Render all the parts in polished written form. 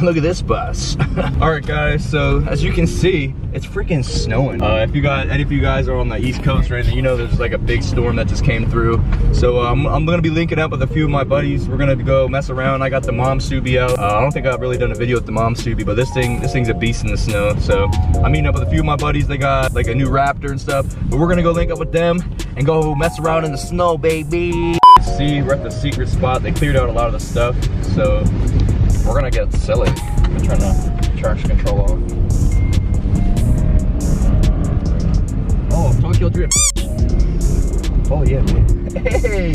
Look at this bus. All right, guys. So as you can see, it's freaking snowing. If any of you guys are on the East Coast or anything, you know there's like a big storm that just came through. So I'm gonna be linking up with a few of my buddies. We're gonna go mess around. I got the Mom Subi out. I don't think I've really done a video with the Mom Subi, but this thing's a beast in the snow. So I'm meeting up with a few of my buddies. They got like a new Raptor and stuff. But we're gonna go link up with them and go mess around in the snow, baby. See, we're at the secret spot. They cleared out a lot of the stuff, so we're gonna get silly. I'm trying to traction control on. Oh, Tokyo Drift. Oh yeah, man. Hey!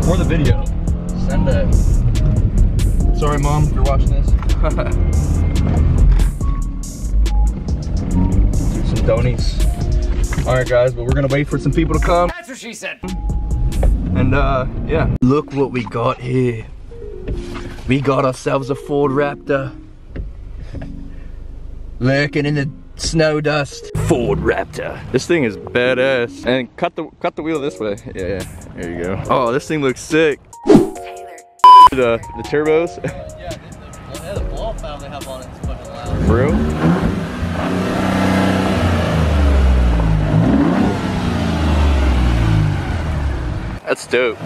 For the video. Send it. Sorry, Mom, if you're watching this. Do some donies. Alright, guys, but we're gonna wait for some people to come. That's what she said. And yeah. Look what we got here. We got ourselves a Ford Raptor. Lurking in the snow dust. Ford Raptor. This thing is badass. And cut the wheel this way. Yeah, there you go. Oh, this thing looks sick. The turbos. Yeah, the blow-off valve they have on it is fucking loud. For real? That's dope.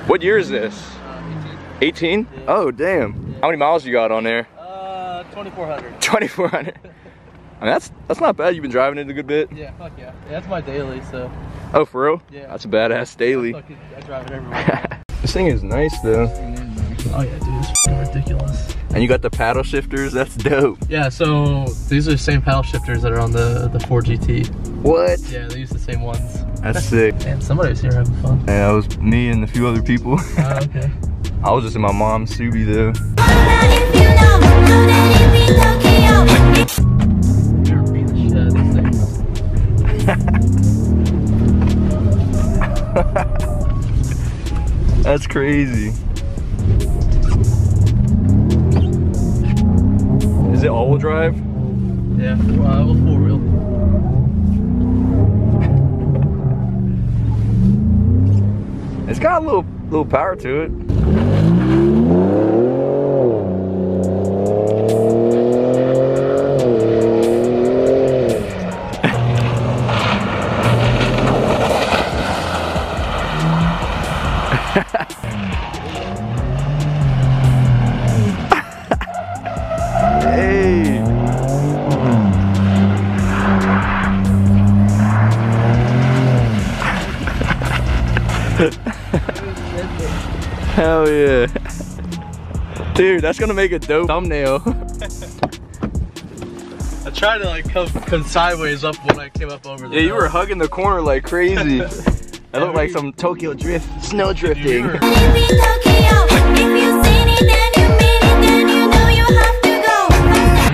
What year is this? 18? Yeah. Oh, damn. Yeah. How many miles you got on there? 2,400. 2,400. I mean, that's not bad. You've been driving it a good bit. Yeah, fuck yeah. That's my daily, so. Oh, for real? Yeah. That's a badass daily. I drive it everywhere. This thing is nice, though. Oh yeah, dude, it's ridiculous. And you got the paddle shifters. That's dope. Yeah, so these are the same paddle shifters that are on the Ford GT. What? Yeah, they use the same ones. That's sick. And somebody was here having fun. Yeah, it was me and a few other people. Okay. I was just in my mom's Subi though. You're being the shit out of this thing. That's crazy. Is it all-wheel drive? Yeah, it was four-wheel. It's got a little power to it. Hey. Hell yeah. Dude, that's gonna make a dope thumbnail. I tried to like come sideways up when I came up over there. Yeah, you were hugging the corner like crazy. That looked like some Tokyo drift, snow drifting. You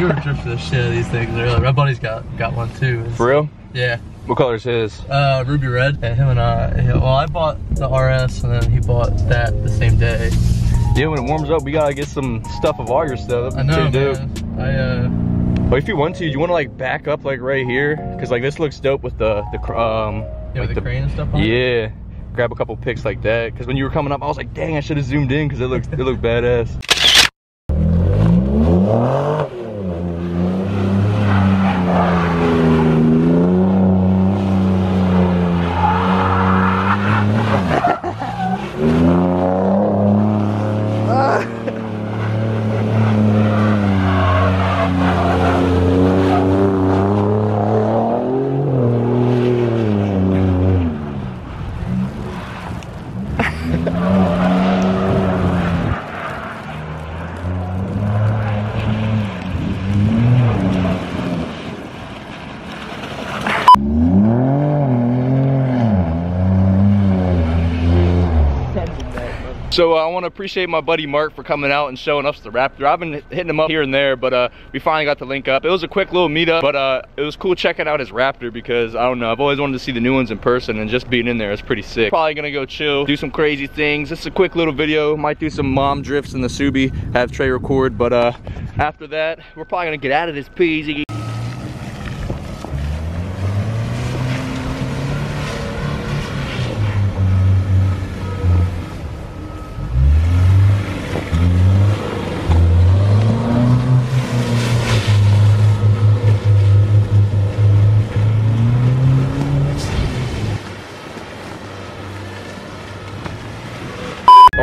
were drifting the shit out of these things earlier. My buddy's got one too. For real? Yeah. What color is his? Ruby red. And him and well, I bought the RS and then he bought that the same day. Yeah, when it warms up, we gotta get some stuff of all your stuff. I know, man. But if you want to, you want to like back up like right here, cause like this looks dope with the yeah, like with the crane and stuff on it? Yeah, grab a couple pics like that. Cause when you were coming up, I was like, dang, I should have zoomed in, cause it looked badass. So I want to appreciate my buddy Mark for coming out and showing us the Raptor. I've been hitting him up here and there, but we finally got to link up. It was a quick little meetup, but it was cool checking out his Raptor because, I don't know, I've always wanted to see the new ones in person, and just being in there is pretty sick. Probably gonna go chill, do some crazy things. It's a quick little video. Might do some mom drifts in the Subi, have Trey record, but after that, we're probably gonna get out of this peasy.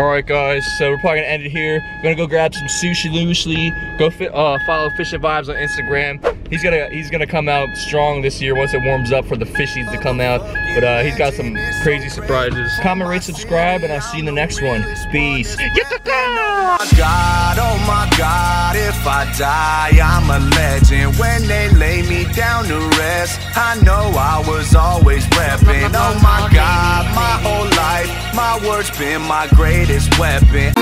Alright guys, so we're probably gonna end it here. We're gonna go grab some sushi loosely. Go follow Fishing Vibes on Instagram. He's gonna come out strong this year once it warms up for the fishies to come out. But he's got some crazy surprises. Comment, rate, subscribe, and I'll see you in the next one. Peace. Oh my God, if I die, I'm a legend. When they lay me down to rest, I know I was always repping. Oh my God, my whole life, my words been my greatest weapon.